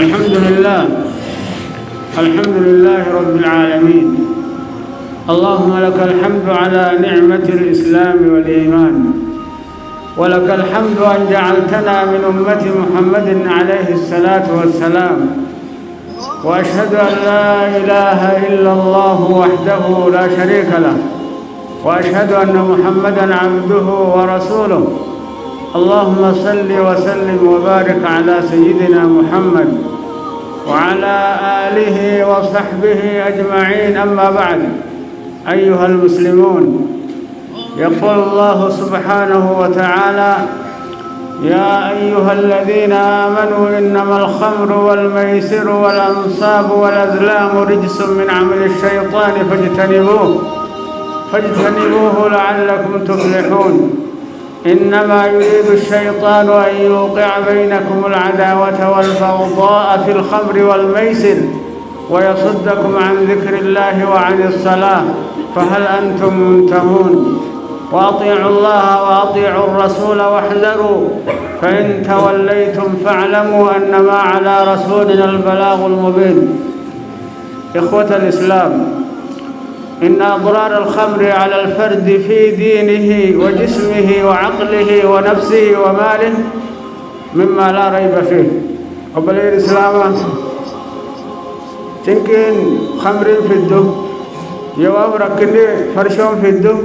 الحمد لله. الحمد لله رب العالمين. اللهم لك الحمد على نعمة الإسلام والإيمان، ولك الحمد أن جعلتنا من أمة محمد عليه الصلاة والسلام، وأشهد أن لا إله إلا الله وحده لا شريك له، وأشهد أن محمدًا عبده ورسوله. اللهم صل وسلم وبارك على سيدنا محمد وعلى آله وصحبه أجمعين. أما بعد، أيها المسلمون، يقول الله سبحانه وتعالى: يا أيها الذين آمنوا إنما الخمر والميسر والأنصاب والأزلام رجس من عمل الشيطان فاجتنبوه لعلكم تفلحون. إنما يريد الشيطان أن يوقع بينكم العداوة والبغضاء في الخمر والميسر ويصدكم عن ذكر الله وعن الصلاة، فهل أنتم منتهون؟ وأطيعوا الله وأطيعوا الرسول واحذروا، فإن توليتم فاعلموا أنما على رسولنا البلاغ المبين. إخوة الإسلام، إن أضرار الخمر على الفرد في دينه وجسمه وعقله ونفسه وماله مما لا ريب فيه. قبل الإسلام تنكين خمر في الدم يواب ركني فرشون في الدم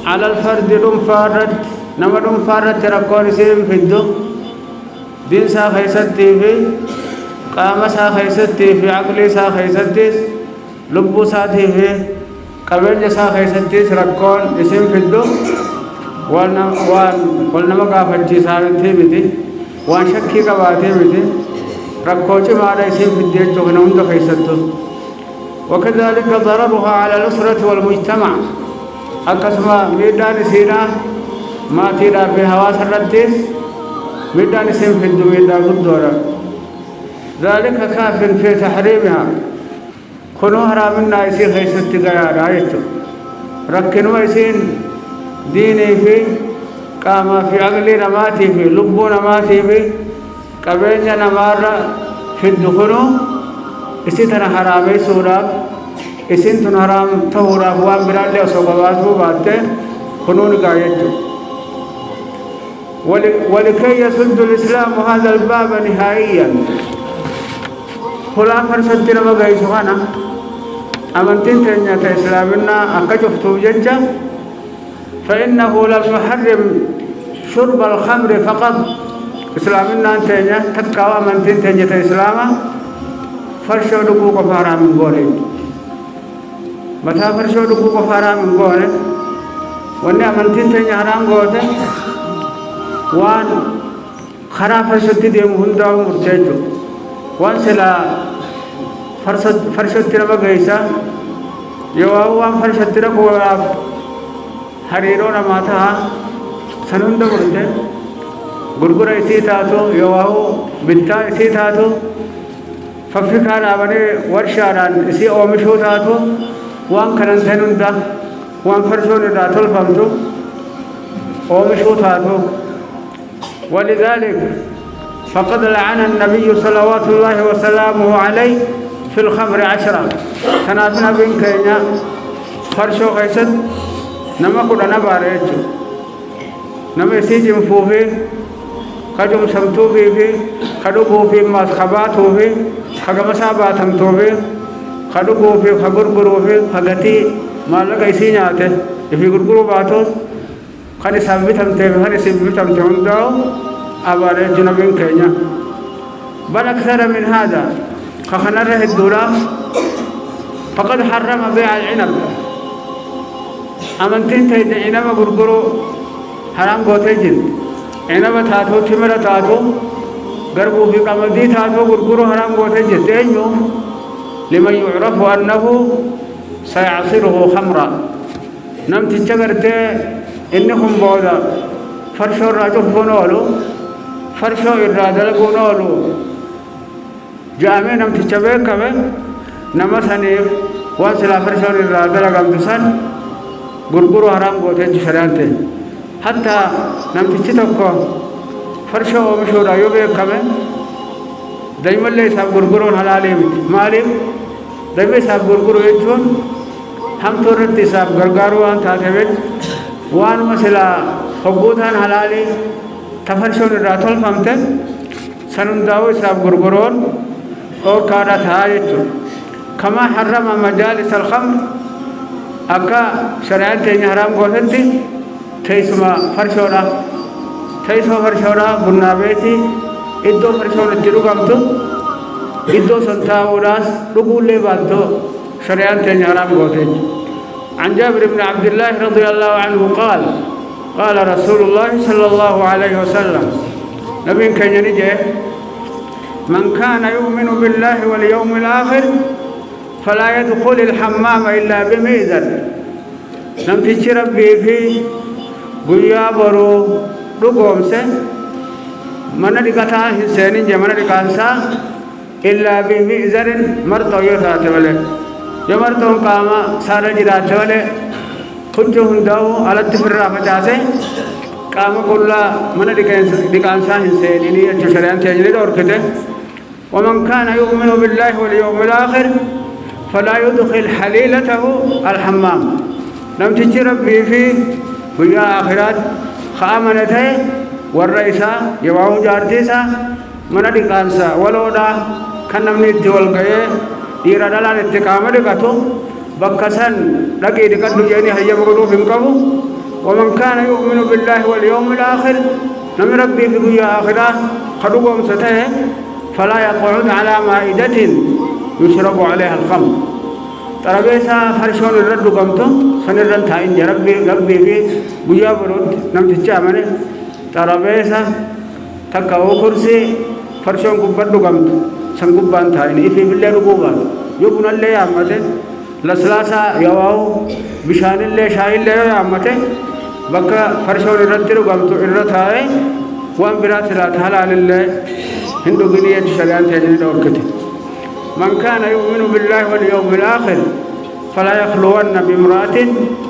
على الفرد نما فارد تركون سيم في الدم دين سا خيستي في قام سا خيستي في عقلي سا خيستي لبو ساتي في قبل جسا خيستيس ركون اسم فيدو وان نما قافتي ساتي متي وان شكي قباتي متي ركوچ مارا اسم فيديو چوكنون دو خيستو. وكذلك ضررها على الأسرة والمجتمع. أقسم ميدان سيرا ما تيرا في حواس الرتيس ميدان اسم فيدو ميدان قدورا، ذلك كاف في تحريمها. خنو حرامنا اسي خيستي غيا رايتو ركنو اسين ديني في قاما في عقلي نماتي في لبو نماتي في قبينيا نمارا في الدخنو اسي تنا حرامي سورا اسين تن حرام تهورا وان برالي وصوباتو باتي خنو نغايتو. ولكي يسد الإسلام هذا الباب نهائيا خلا فرصتي نما غايسو خانا أمنتين تنيا إسلامنا أكجفتو جنجا، فإنه لم يحرم شرب الخمر فقط. إسلامنا تنيا تكاو أمنتين تنيا إسلاما فرشو دقوق فارا من قولي. متى فرشو دقوق فارا من قولي واني أمنتين تنيا حرام قولي وان خرا فرشتي دي مهنداو مرتجو وان سلا فرشتنا بغيسا يوان فرشتنا بولا حريرونا ماتا سنوند مرته غرغر ايسي تاتو يواو بيتا ايسي تاتو ففكان ابني ورشاران ايسي اومشو تاتو وان كننتنوندا وان فرشون داتول فمتو اومشو تاتو. ولذلك فقد لعن النبي صلوات الله وسلامه عليه في الخمر 10. تنابنا بين كينيا فرشو خيسد نما كنا باريتو نما سيجم فوفي كجم سمتو في خدو فوفي مسخبات فوفي خغمسابات هم توفي خدو فوفي خغرغرو في خغتي مالك ايسينياته في غرغرو باتوس خني سبتم تيم خني سبتم تونداو أبارة جنوبين كينيا. بل أكثر من هذا خخنره الدورة فقد حرم بيع العنب. أمنتين تيد عنب غرغرو حرام غوتيجين عنب تاتو تمرة تاتو غربو في قمدي تاتو غرغرو حرام غوتيجين تينيو لمن يعرف أنه سيعصره خمرا. نم تجغرته إنهم بودا فرشو راجو فونولو فرشو إرادة لقونولو جامع نم تجبه كبه نمسانيف وانسلا فرشو إرادة لقام دسان غرغرو حرام غوتيج شرانته. حتى نم تجتوكو فرشو ومشو رايو بيه كبه دائما اللي يساب غرغرون حلالي مالهم دائما يساب غرغرو يجون هم تورت يساب غرغارو أن تاتبت وان مثلا حقوقان حلالي تفرشون الراتول فهمتن سنون داو يساب غرغرون أو كارا تايجون كما حرم مجالس الخمر أكا شرعان تيني حرام قوتنتي تيسما فرشورا تيسما فرشورا بنابيتي إدو فرشورا تلو قمتو إدو سنتاوراس رقول لي بادو شرعان تيني حرام قوتنتي عن جابر بن عبد الله رضي الله عنه قال قال رسول الله صلى الله عليه وسلم نبي كان ينجي من كان يؤمن بالله واليوم الآخر فلا يدخل الحمام إلا بمئذن لم تشرب به بيا برو رقوم سه من دكتا حسين جمن دكانسا إلا بمئذن مرتو يثات وله يمرتو قاما سارة جرات وله كنت هنداو على تفرر أفجاسه قاما كلا من دكانسا حسين إني أشريان تجري دور كده ومن كان يؤمن بالله واليوم الآخر فلا يدخل حليلته الحمام لم تجرب به ويا آخرات خامنته والرئيسة يواهو جارتيسا من دكانسا ولودا كان من الدول قيه ديرا دلال اتقامة دكاتو بكسن لقي دكاتو جاني هيا مقلوب انقبو ومن كان يؤمن بالله واليوم الآخر لم ربي بقيا آخرات خدوهم سته فلا يقعد على مائدة يشرب عليها الخمر ترابيسا فرشون الرد قمتو سنرن تاين ربي في بيا برود نمت جامنه ترابيسا تكاو كرسي فرشون قبض قمتو سنقبان تاين إفي بالله رقوبان يبنى اللي عمته لسلاسا يواو بشان اللي شاي اللي عمته بكا فرشون الرد قمتو الرتاي وان برات لا تحلال الله هندو غنية شريان تجري دوركته من كان يؤمن بالله واليوم الآخر فلا يخلون بامرأة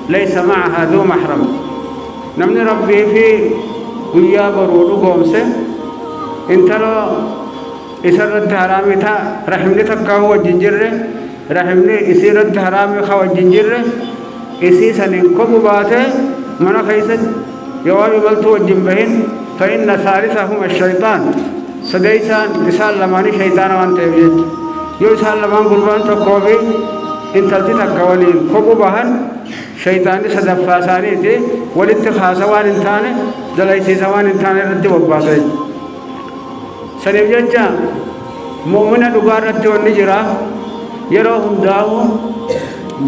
ليس معها ذو محرم نمني ربي في ويا برود قومسه انت لو إسرت حرامي تا رحمني تكاو الجنجر رحمني إسرت حرامي خو الجنجر إسي سنين كبوباته من خيسد يوابي ملتو الجنبهن فإن ثالثهم الشيطان سديسان إسال لماني شيطان وانت يجد يو إسال لمان قربان تقوبي إن تلتي تقوالين كبوبهن شيطاني سدفاساني تي والاتخاصوان انتاني دلائسي سوان انتاني رد وباسي سنيف جنجا مؤمنة دقار رد ونجرا يروهم داو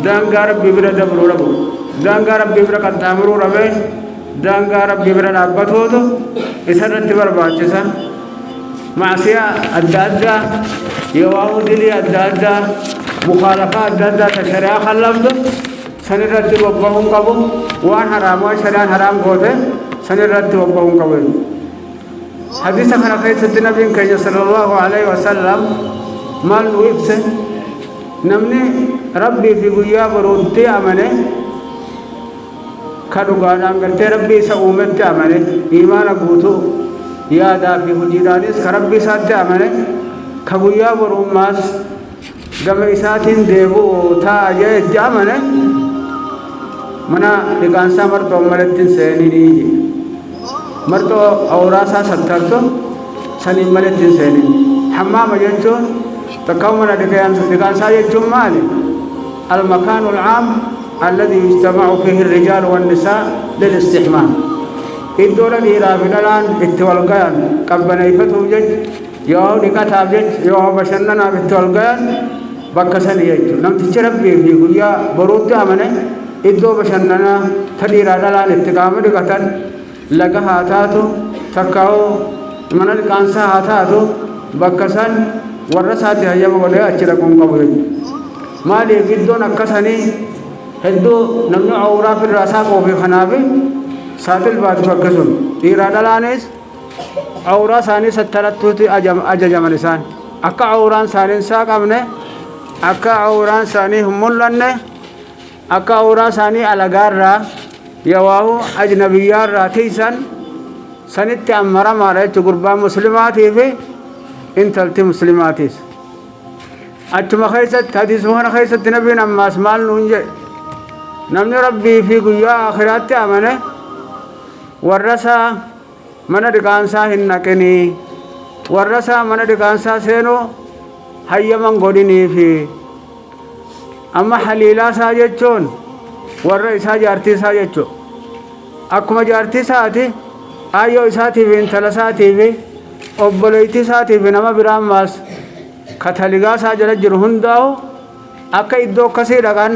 دانگا ربي برا دبرو ربو دانگا ربي برا قدامرو ربي دانگا ربي برا نابطو دو إسر رد برباچسا معصية الدادة يواهو دلي الدادة مخالفة الدادة تشريع خلفدو سنر رد وبهم قبو وان حرام وان شريان حرام قوته سنر رد وبهم قبو حديث خنا خيسة النبي كي صلى الله عليه وسلم مال ويبس نمني ربي في قيا برودتي أمنه كدوغان أنغرتي ربي سأومت أمنه إيمان قوتو يادا في حجيرانيس كربي سات أمنه كقيا بروماس دم إساتين ديبو تاجه جامنه منا لقانسا مرتو ملتين سيني مرتو أوراسا سترتو سني ملتين سيني حمام يجو تكومنا لقانسا يجو مالي المكان العام الذي يجتمع فيه الرجال والنساء للاستحمام الدولة الإيرابية الآن التوالقان قبنا يفتو جج يوهو نكتاب جج يوهو بشننا بالتوالقان بكسن يجو نم تشرب بيه قويا برود أمنه إدو بشننا تدير الآن اتقامة لقتن لقا هاتاتو تكاو من الكانسا هاتاتو بكسن ورساتي هيا مغلي أجلكم قبل مالي قدو نكسني هدو نمنو عورا في الرساق وفي خنابي ساتل بات بكسن إيراد الآنيس عورا ساني سترتوتي أججم لسان أكا عوران سانين ساق أمنه أكا عوران ساني همون لنه أكا عوران ساني ألغار را يواهو أجنبيار را تيسان سنت أمرا مارا قربان مسلماتي في انت التي مسلماتيس أتما خيست حديث هنا خيست نبينا ما اسمال نونجي نمني ربي في قيا آخرات أمنه ورسا من دقانسا هنكني ورسا من دقانسا سينو هيا من قدني في أما حليلا ساجتون ورسا جارتي ساجتو أكما جارتي ساتي آيو ساتي في انتلساتي في أبوليتي ساتي في نما برام ماس كتاليغا ساجل جرهن داو أكا إدو كسيرا كان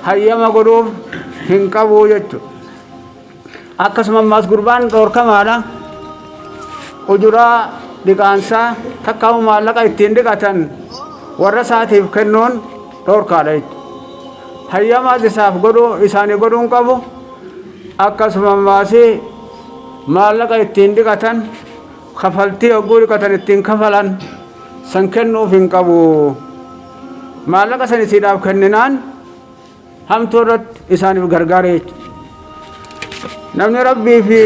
هيا ما قدوف هنكابو جتو akkasuma mas gurbaan dhorkamaadha ujuraa dhiqaansaa takkaa'u maallaqa ittiin dhiqatan warra isaatiif kennuun dhorkaadha jechuudha hayyamaas isaaf godhuu isaanii godhuun qabu akkasuma maasii maallaqa ittiin dhiqatan kafaltii hogguu dhiqatan ittiin kafalan san kennuuf hin qabu maallaqa san isiidhaaf kenninaan hamtuu irratti isaaniif gargaara jechuudha نمني ربي في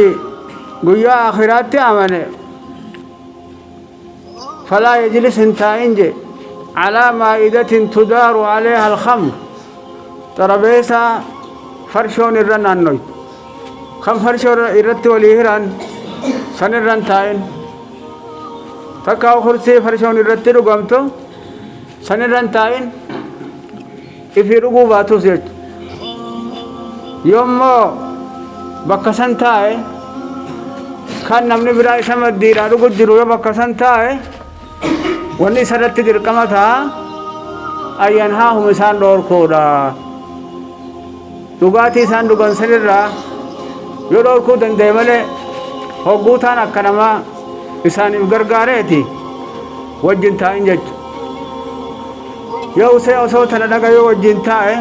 قيا آخرات أمنه فلا يجلس انتاينج على مائدة تدار عليها الخمر ترابيسا فرشون الرن النوي خم فرشون الرت وليهران سن الرن تاين تكاو خرسي فرشون الرت رقمتو سن الرن تاين إفي رقوباتو زيت يوم bakka san taa'e kan namni biraa isa maddiidhaa dhugu jiru yoo bakka san taa'e wanni isarratti dirqama ta'a ayyan haahum isaan dhoorkuudha dhugaatii isaan dhugan sanirraa yoo dhoorkuu danda'e malee hogguu ta'an akka namaa isaaniif gargaareeti wajjin taa'in jechu yoo usee osoo tana dhaga yoo wajjin taa'e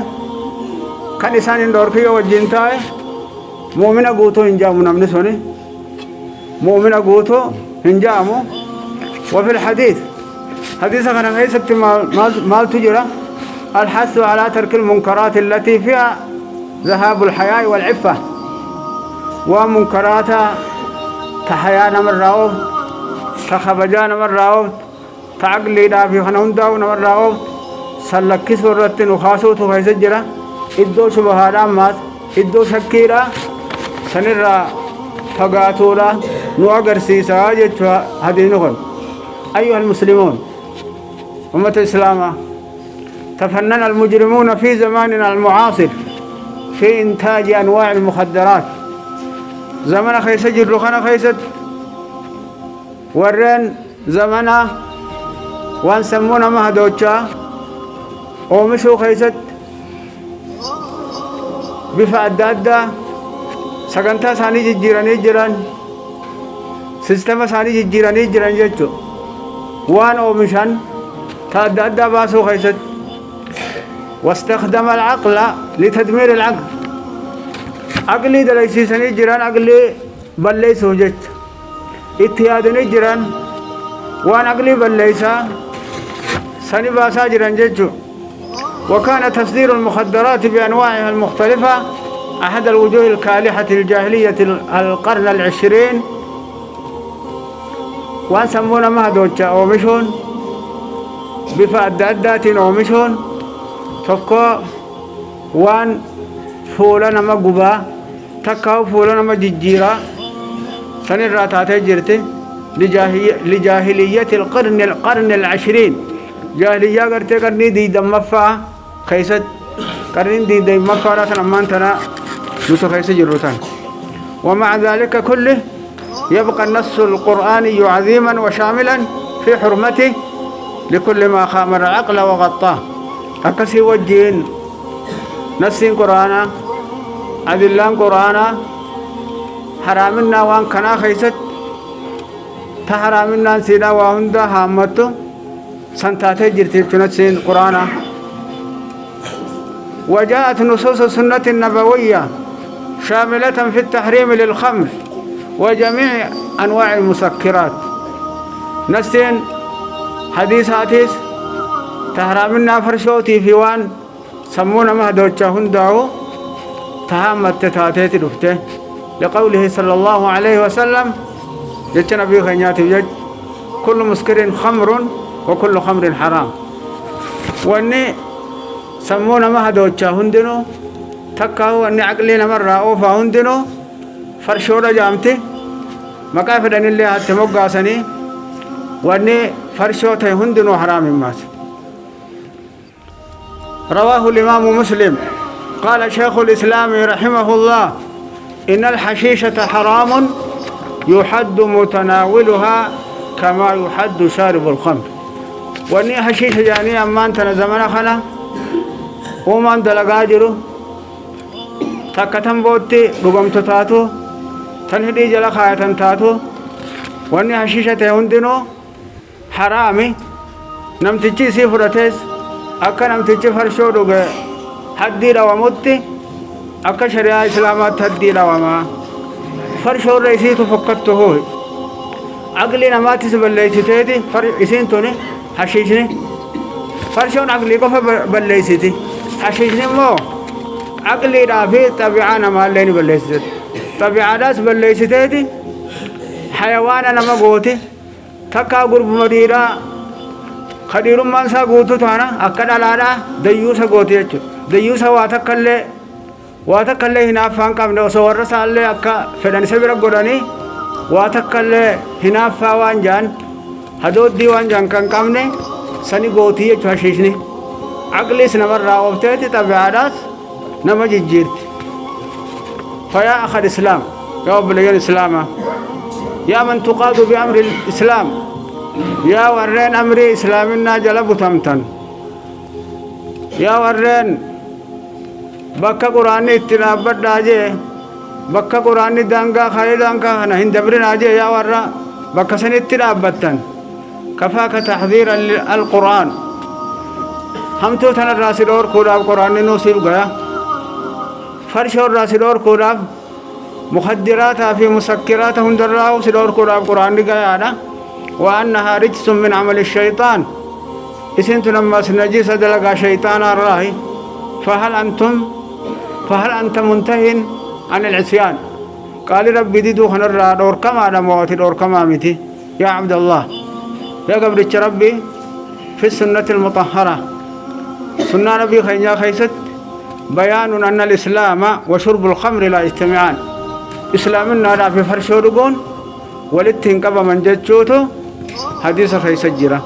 kan isaan hin dhoorki yoo wajjin taa'e مؤمن قوتو هنجامو نمنسوني مؤمن قوتو هنجامو وفي الحديث حديث كان غيثت مال تجرى الحث على ترك المنكرات التي فيها ذهاب الحياء والعفة ومنكرات تحيانا من راوب تخبجان من راوب تعقلي دافي خنون داون من راوب سلكي سورة وخاصوت فيسجرة إدو شبهادا مات إدو شكيرا سنرى فقاتورا نوغر سيسا جتوا هدينهم أيها المسلمون أمة الإسلام تفنن المجرمون في زماننا المعاصر في إنتاج أنواع المخدرات زمن خيسة جرخنا خيسة ورين زمنا وان سمونا مهدوشا ومشو خيسة بفعدادة sagantaa isaanii jijjiiranii jiran sistema isaanii jijjiiranii jiran jechuudha waan oomishan ta adda addaa baasuu keessatti واستخدم العقل لتدمير العقل عقلي دليسيسني جيران عقلي بليسو جت اتيادني جيران وان عقلي بليسا سني باسا جيران جتو وكان تصدير المخدرات بأنواعها المختلفة أحد الوجوه الكالحة الجاهلية القرن العشرين وان سمونا مهدوشا أومشون بفأدادات أومشون تكو وان فولنا مقبا تكاو فولنا مججيرا سنرى تاتي جرتي لجاهلية القرن العشرين جاهلية قرتي قرني دي دمفا خيست قرن دي دمفا راتنا مانتنا يوسف خيس جروتان ومع ذلك كله يبقى النص القرآني عظيما وشاملا في حرمته لكل ما خامر العقل وغطاه أكسي وجين نسين قرآنا أدلان قرآنا حرامنا وان كنا خيست تحرامنا سيدا وهندا هامتو سنتاتي جرتي تنسين قرآنا وجاءت نصوص السنة النبوية شاملة في التحريم للخمر وجميع أنواع المسكرات نسين حديثاتيس تحرامنا فرشوتي في وان سمونا مهدوشا هنداو تهامت تاتيتي دفته لقوله صلى الله عليه وسلم جتنا في خينياتي بجد كل مسكر خمر وكل خمر حرام واني سمونا ما هدوتشا هندنو تكاو اني عقلنا مرة اوفا هندنو فرشورة جامتي مقافد ان اللي هاتموقاسني واني فرشوته هندنو حرام ماس. رواه الإمام مسلم قال شيخ الإسلام رحمه الله إن الحشيشة حرام يحد متناولها كما يحد شارب الخمر. واني حشيشة جاني امان تنزمنا خنا ومان دلقاجرو تكتن بوتي رقمت تاتو تنهدي جل خاية تاتو واني حشيشة هندنو حرامي نمتجي سيفرتيس أكا نمتجي فرشو دوغي حدي رواموتي أكا شريعة إسلامات حدي رواما فرشو رئيسي تفكتو هوي عقلي نماتي سبالليسي تيدي إسين توني حشيشني فرشون عقلي قفا بليسيتي حشيشني مو عقلي رافي طبيعانا ماليني بليسيتي طبيعا داس بليسيتي حيوانا نما قوتي تكا قرب مديرا خدير من سا قوتو تانا أكد علانا ديوسا قوتي يجو ديوسا واتكالي هنا فان قام دو سوار سالي أكا فدان سبيرا قراني واتكالي هنا فاوان جان هدود ديوان جان كان قامني سني قوتي يجو حشيشني عقلي سنمر راوبتي طبيعات نما جيجيرت. فيا أخ الإسلام يا بلي الإسلام يا من تقاد بأمر الإسلام يا ورين أمري إسلامنا جلب تمتن يا ورين بكا قرآني اتنابت داجي بكا قرآني دانگا خالي دانگا نهين دبرين آجي يا ورا بكا سن اتنابتن كفاك تحذير القرآن هم تو تن الراسل اور قرآن قرآن نوسيب گیا فرش اور راسل اور قرآن مخدرات في مسكرات هندراو سلور قرآن گیا نا وأنها رجس من عمل الشيطان إسنت لما سنجيس دلقا شيطان الراهي فهل أنت منتهين عن العصيان قال ربي ديدو خنرا دور كما دمواتي دور كما متي يا عبد الله يا قبرتش ربي في السنة المطهرة سنة نبي خينيا خيست بيان أن الإسلام وشرب الخمر لا يجتمعان إسلامنا لا في فرشو دقون ولتنقب من جدشوتو حديث خيس الجرة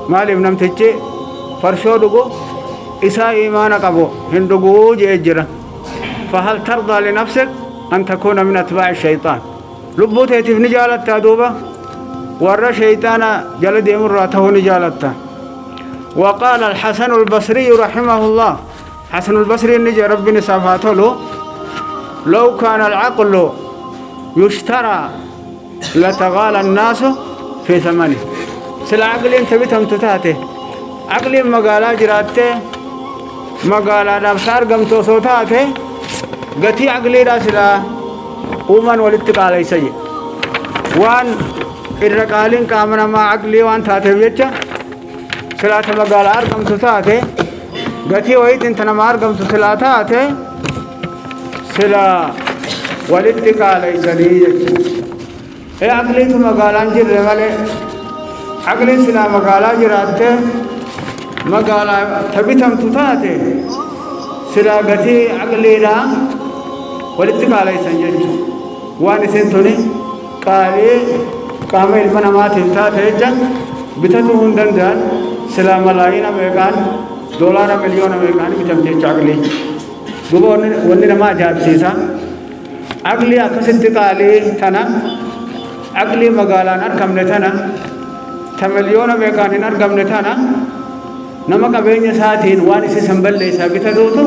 مالي بنمتجي فرشو دقو إسا إيمان قبو هندقو جيجرة فهل ترضى لنفسك أن تكون من أتباع الشيطان لبوت يتف نجالة تادوبة ورى شيطان جلد يمراته نجالة. وقال الحسن البصري رحمه الله حسن البصري نجي ربي نصفاته له لو كان العقل يشترى لتغالى الناس في ثمنه سلا عقل انت بتم تتاته عقل مقالا جراته مقالا نفسار قمتو صوتاته قتي عقلي راسلا اومن والاتقال يسي وان الرقالين كامنا ما عقلي وان تاته بيتشا سلا مقالا ارقم تتاته قتي ويت انت نما ارقم تتاته سلا والاتقال يسي اے عقلی تو مقالان جر رہے عقلی سلا مقالا جراتے مقالا تبتم تتاتے سلا گتی عقلی را والاتقالی سنججو وانی سنتوني قالي قامل منامات انتاتے جن بتتو هندن دان سلا ملايين امریکان دولار مليون امریکان بتم جيچ عقلی دوبا ونی نما جاب سیسا عقلی اکسنتقالی تنا عقلي مقالا نركم نتنا تمليون ميقان نركم نتنا نمك بين ساتين وانسي سنبل ليس بتدوتو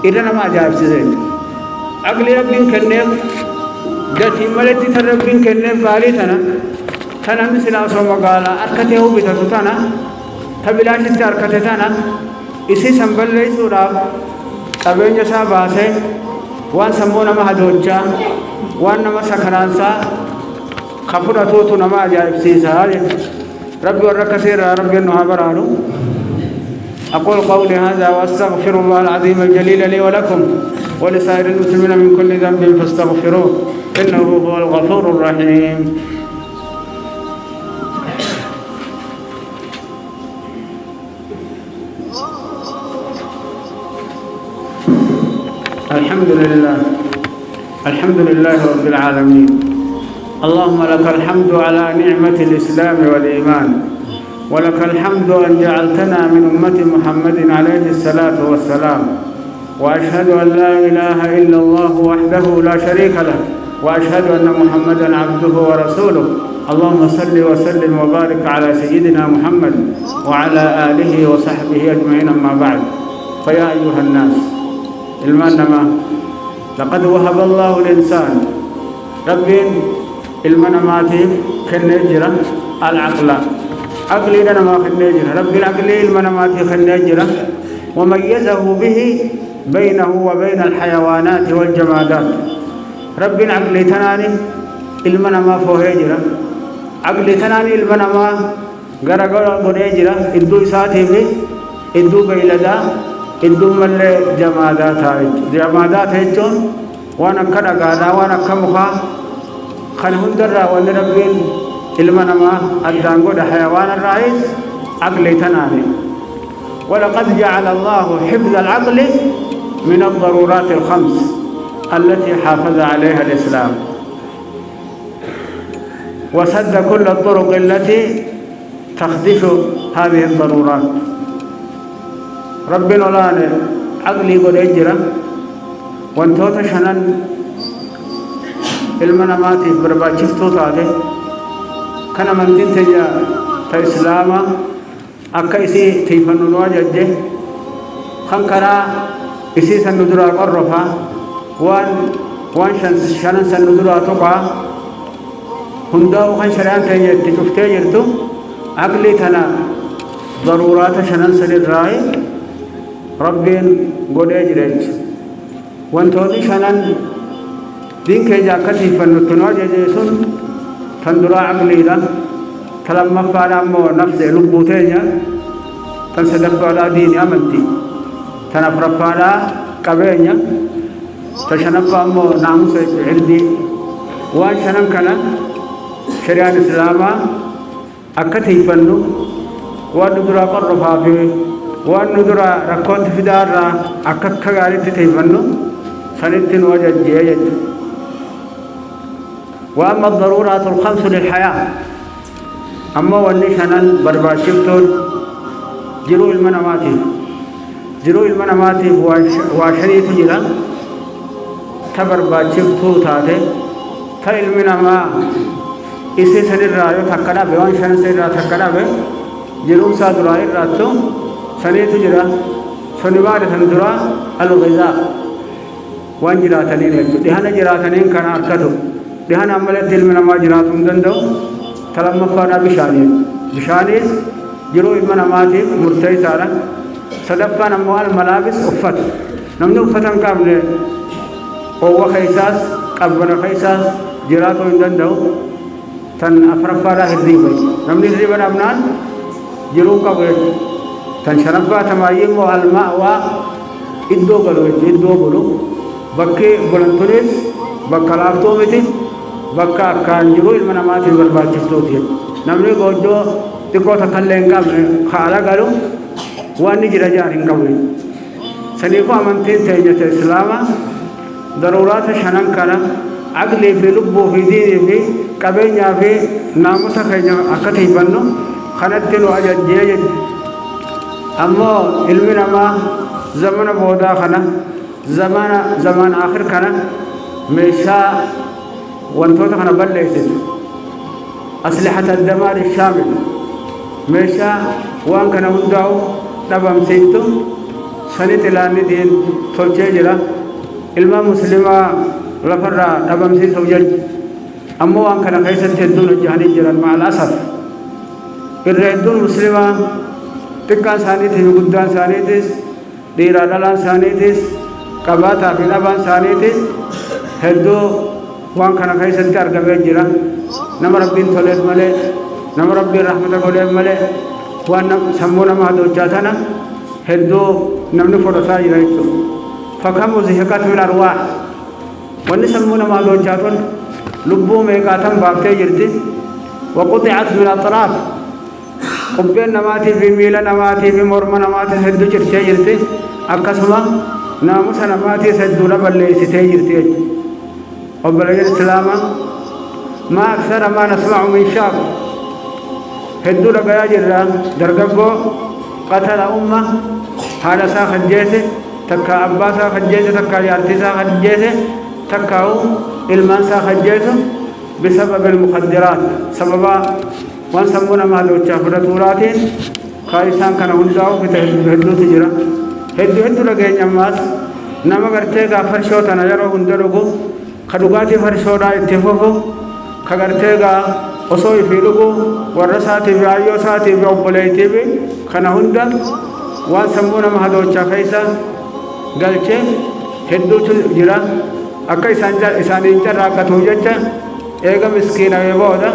إذا نما جاب سيزيد عقلي ربين كنيب جاتي ملتي تربين كنيب قالي تنا مثلا سو مقالا أركته بتدوتنا تبلاش تركتتنا إسي سنبل ليس وراب تبين ساباسي وان سمونا مهدوجا وان نما سكرانسا خفرة توتو نما جائب سيسا ربي ورك سيرا ربي أنها برانو. أقول قولي هذا وأستغفر الله العظيم الجليل لي ولكم ولسائر المسلمين من كل ذنب فاستغفروه إنه هو الغفور الرحيم. الحمد لله. الحمد لله رب العالمين. اللهم لك الحمد على نعمة الإسلام والإيمان، ولك الحمد أن جعلتنا من أمة محمد عليه الصلاة والسلام، وأشهد أن لا إله إلا الله وحده لا شريك له، وأشهد أن محمدا عبده ورسوله. اللهم صل وسلم وبارك على سيدنا محمد وعلى آله وصحبه أجمعين. أما بعد، فيا أيها الناس، المنما لقد وهب الله الإنسان رب المناماتي كنجرة العقل عقلي لنا ما كنجرة رب العقل المناماتي كنجرة، وميزه به بينه وبين الحيوانات والجمادات. رب العقل تناني المنما فوهجرة عقل تناني المنما غرغر غريجرة إدو ساتي بي إدو بيلدا إدو مل جمادات هيجون وانا كدا غادا وانا كمخا خن هندرا وان ربين المنما الدانغو ده حيوان الرئيس عقل تناني. ولقد جعل الله حفظ العقل من الضرورات الخمس التي حافظ عليها الإسلام، وسد كل الطرق التي تخدش هذه الضرورات. ربنا لا عقلي قد يجرى وانتوت شنن المنامات بربا شفتو تاده كان من تنتجا تإسلاما أكيسي تيفنو الواجد خنكرا إسي سندرا قرفا وان شنن سندرا تقع هنداو خن شريان تيجي تشوفتي جرتو عقلي تنا ضرورات شنن سنين راي ربين قد يجريج وانتوتي شنن دين كيجا كتيفا نتنواجه جيسون تندرا عقلي دا تلما فادا مو نفسه لبوتينيا تنسدف فادا دين أمنتي تنفر فادا قبينيا تشنف مو ناموس عردي وان شنن كنا شريعة الإسلام أكتيفا نو وان ندرا قرفا في وان ندرا ركوت في دار أكت كغاري تتيفا نو سنتين وجد جيجت. وأما الضرورات الخمس للحياة، أما والنشان برباشبتون جرو المناماتي واشريت جرا تبرباشبتو تاته تا المناما إسي سنر رايو تكنا بيوان شان سنر تكنا بي جرو ساد راي راتو سنيت جرا سنوار سندرا الغذاء وان جراتنين دهنا جراتنين كان أركضو دهنا عملت المناما جراتهم دندو تلما فانا بشانيس جرو المناماتي مرتي سارا صدفا نموال ملابس أفت نمنو فتن قبل هو خيساس قبل خيساس جراتو دندو تن أفرفارا هديبي نمني هديبنا أبنان جرو قبل تن شرفا تمايم والماء إدو بلو بكي بلنتونيس بكالافتو متي بكا كان جرو المنامات برباچفتوتي نمني گوجو تكو تكلين قام خالا قالو واني جرجارين قوي سنيفو امنتين تيجت الإسلام ضرورات شنن كان عقلي في لبو في ديني في قبينيا في ناموسا خيجا أكتي بنو خنتين واجد جيجد. أما علمنا ما زمن بودا خنا زمان آخر كنا ميشا وانتوتا خنا بلّيسد أسلحة الدمار الشامل ميشا وان كنا هنداو نبام سيتو سنة لاني دين تولجيجرا علم مسلمة لفرّا نبام سيتو جج أمو وان كنا خيسة تدون الجهاني جران مع الأسف الرئيدون مسلمة تكا سانيتي وقدان سانيتيس ديرا دلان سانيتيس قباتا في نبان سانيتيس هدو وان كان خيسة تارغبه جرا نم ربين تولد ملي نم ربين رحمة قولي ملي وان سمونا مهدو جاتنا هدو نمني فرصا جرائتو فكم زهقات من أرواح وان سمونا مهدو جاتون لبو ميقاتم باقتي جرتي وقطعت من أطراف قبين نماتي في ميلا نماتي في مرمى نماتي هدو جرتي أكسما ناموسنا ماتي سدونا بلي ستيجرتي وبلغ الإسلام ما أكثر ما نسمع من شاب هدو لقيا جرا درقبو قتل أمة هذا سا خجيسه تكا أبا سا خجيسه تكا يارتي سا خجيسه تكاو إلمان سا خجيسه بسبب المخدرات سببا وانسمونا ما دو تشافر توراتين خايسان كان هنداو في هدو تجرا هدو لقيا نماس نما غرتي غا فرشو تنجرو هندلوغو خدوغاتي فرشو دا اتفوفو خغرتي غا osoo fi lugu warra saati fi ayyo saati fi obboleeyti fi kana hunda waan sammuu nama hadoocha keessa galche hedduutu jira akka isaaniin carraaqqatu jecha eega miskiinawee booda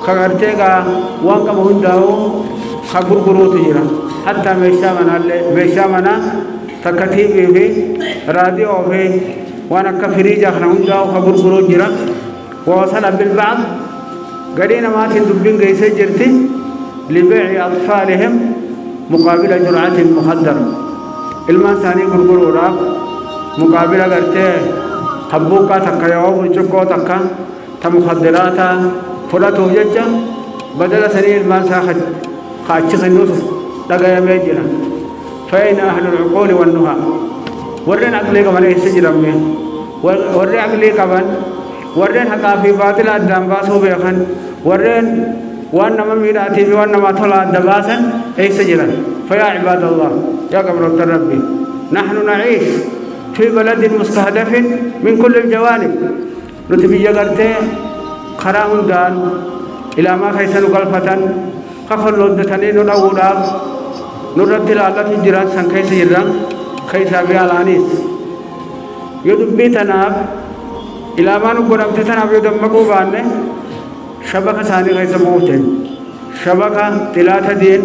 kagartee gaa waan qabu hundaa'u ka gurguruutu jira hatta meeshaa manaa takka tiivii fi raadiyoo fi waan akka firiijaa kana hundaa'u ka gurguruu jira ووصل بالبعض قرينا ما تندبين قيسي جرتي لبيع أطفالهم مقابل جرعة مخدرة المان ثاني قرقروا راب مقابل قرتي حبوكا تكا يوم الجوكو تكا تمخدراتا فلاتو ججا بدل سنين المان ساخد خاتش خنوس لقى يميجنا فأين أهل العقول والنهى ورين عقلي كمان يسجل أمي ورين عقلي كمان ورين حقا في باطل الدم باسو بيخن ورين وانا مميراتي وانا ما طلع الدباسا اي سجلا فيا عباد الله يا قبر ربي نحن نعيش في بلد مستهدف من كل الجوانب نتبي جغرتي خرام دان الى ما خيسن قلفة خخلو دتني نولا نرد الله تجران سن كيس جران خيسا بيالانيس يدبي تناب إلى ما نقول أبتدأ نبيو مكوبان شبكة ثانية غير موتين شبكة تلاتة دين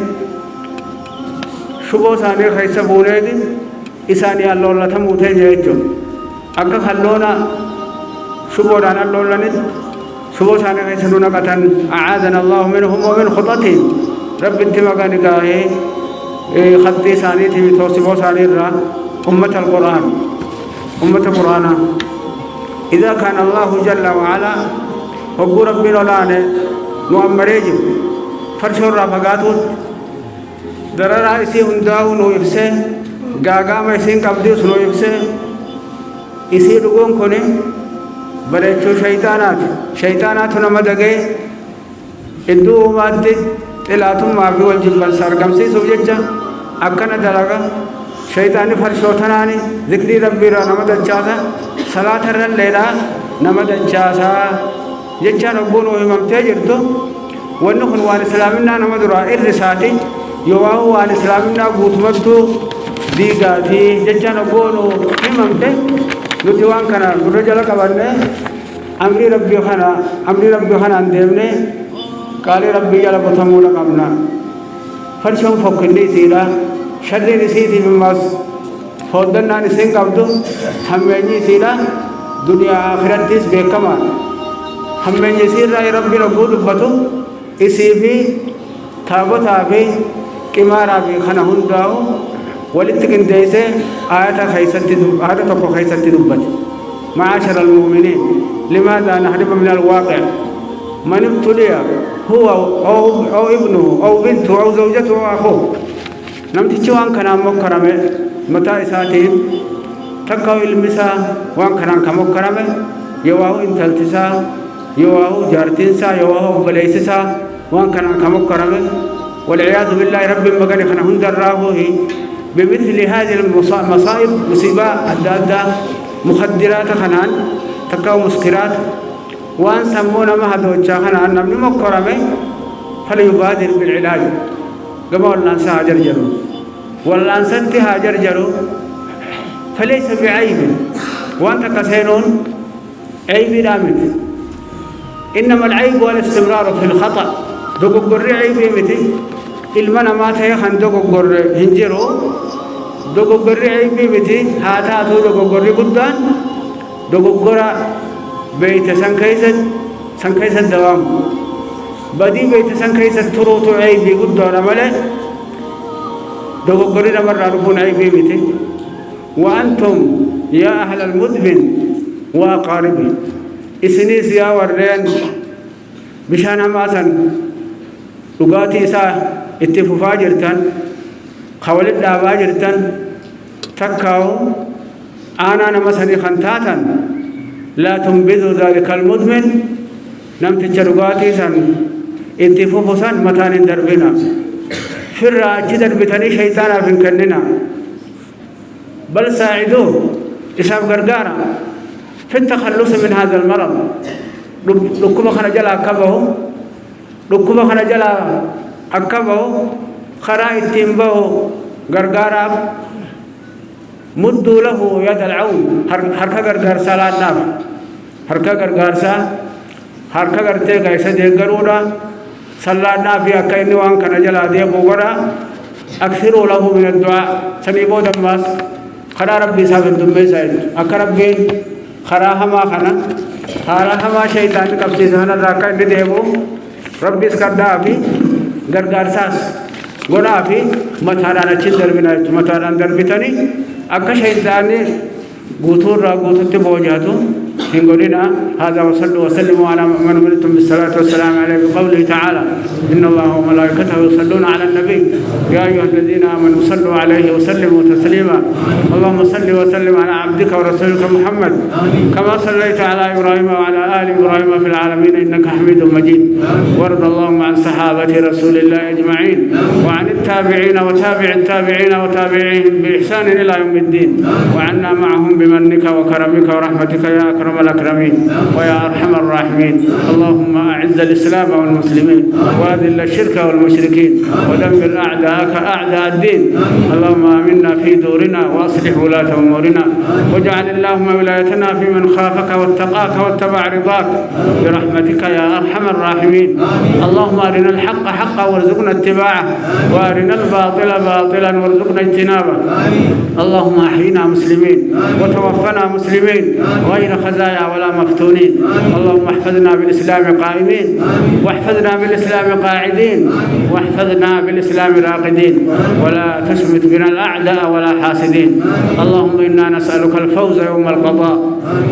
شبو ثانية غير بولد إساني الله لا تموتين جيتو أكا خلونا شبو دانا الله لنت شبو ثانية غير سنونا قتن أعاذنا الله منهم ومن خطتهم رب انتماغاني قاهي خطي ثانية تبي توسبو ثانية را أمة القرآن إذا كان الله جل وعلا وقو ربنا لانه نؤمريجم فرشور رفقاتو دررا إسي هنداو نو يفسه غاقام إسين قبديوس نو يفسه إسي لغون كونه بريچو شيطانات نمدقه إدو مادي تلاتم مافي والجبال سارقمسي سوججا أكنا دلغا شيطاني فرشوتناني ذكري ربي را نمد اچاسا صلاة الليلة نمد اچاسا جچان اقبونو امامتي جرتو ونخن وان اسلامنا نمد را الرساتي يواهو وان اسلامنا قوتمتو ديقاتي جچان اقبونو امامتي نتوان كنا نرجل قبرنا امري ربي خنا اندهمني قال ربي جل قتمونا قبنا فرشون فوقني سيرا شر نسيتي بماس فودنا نسين قبضو همني سيرا دنيا آخرت تيس بكما همني سيرا ربي ربود بتو إسي في ثابتا في كمارا في خنا هنداو ولتكن ديسه آيات تقو خيسة دبت معاشر المؤمنين لماذا نحرم من الواقع من ابتلي هو أو ابنه أو بنته أو زوجته أو أخوه نمتي وان كان مكرمه متى إساتهم تكاو المسا وان كان كمكرمه يواهو انتلتسا يواهو جارتنسا يواهو بليسسا وان كان كمكرمه والعياذ بالله رب مغني خنا هندراهو بمثل هذه المصائب مصيبة أدادا مخدرات خنان تكاو مسكرات وان سمونا ما هدوچا خنان نمني مكرمه فليبادر بالعلاج قبل الناس هاجر جرو والأنسنت هاجر جرو فليس بعيب وأنت كسينون عيب رامد إنما العيب والاستمرار في الخطأ دوغور عيب متي المنا ما تهي خن دوغور هنجرو دوغور عيب متي هاتا تو دوغور قدان دوغور بيت سنكيسة دوام بدي بيت سنكيسة تروتو عيب قدان ماله دوغوري نمر رارفون عيبي ميتي وأنتم يا أهل المدمن وأقاربه إسنيس يا ورين بشان هماسا لقاتي إسا اتفوفا جرتان خولد دابا جرتان تكاو أنا نمسني خنتاتا لا تنبذوا ذلك المدمن نمت جرقاتي سن اتفوفو سن متان دربنا فرا جدر بتني شيطانا فنكننا بل ساعدوه إساب غرغارا في التخلص من هذا المرض لكم خرجلا أكبه لكم خرجلا أكبه خرائط تنبه غرغارا مدوا له يد العون حركة غرغار سالات ناف حركة غرغار سا حركة غرتي غيسا ديگرونا سالات نافي أكيني وان كنجلا دي بوغرا أكثروا له من الدعاء سميبو دماس خرا ربي صاحب الدمي سايد أكربين خرا هما خنا خرا هما شيطان كبسي سهنا راكا نديبو ربي سكدا في غرغار ساس غنا في متارانا چندر بنا متاران در بتني أك شيطان غوتور را غوتت بوجاتو هنقولنا هذا وصلوا وسلموا على من أمرتم بالصلاة والسلام عليه بقوله تعالى إن الله وملائكته يصلون على النبي يا أيها الذين آمنوا صلوا عليه وسلموا تسليما اللهم صل وسلم على عبدك ورسولك محمد كما صليت على إبراهيم وعلى آل إبراهيم في العالمين إنك حميد مجيد وارض اللهم عن صحابة رسول الله أجمعين وعن التابعين وتابع التابعين وتابعيهم بإحسان إلى يوم الدين وعنا معهم بمنك وكرمك ورحمتك يا أكرم الأكرمين ويا أرحم الراحمين اللهم أعز الإسلام والمسلمين وأذل الشرك والمشركين ودمر أعداءك أعداء الدين اللهم آمنا في دورنا وأصلح ولاة أمورنا واجعل اللهم ولايتنا في من خافك واتقاك واتبع رضاك برحمتك يا أرحم الراحمين اللهم أرنا الحق حقا وارزقنا اتباعه وأرنا الباطل باطلا وارزقنا اجتنابه اللهم أحينا مسلمين وتوفنا مسلمين غير خزايا ولا مفتونين اللهم احفظنا بالإسلام قائمين واحفظنا بالإسلام قاعدين واحفظنا بالإسلام راقدين ولا تشمت بنا الأعداء ولا حاسدين اللهم إنا نسألك الفوز يوم القضاء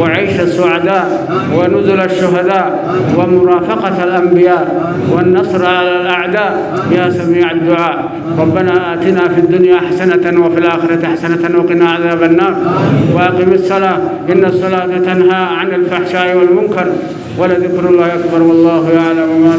وعيش السعداء ونزل الشهداء ومرافقة الأنبياء والنصر على الأعداء يا سميع الدعاء ربنا آتنا في الدنيا حسنة وفي الآخرة حسنة وقنا عذاب النار وأقم الصلاة إن الصلاة تنهى عن الفحشاء والمنكر ولذكر الله أكبر والله يعلم ما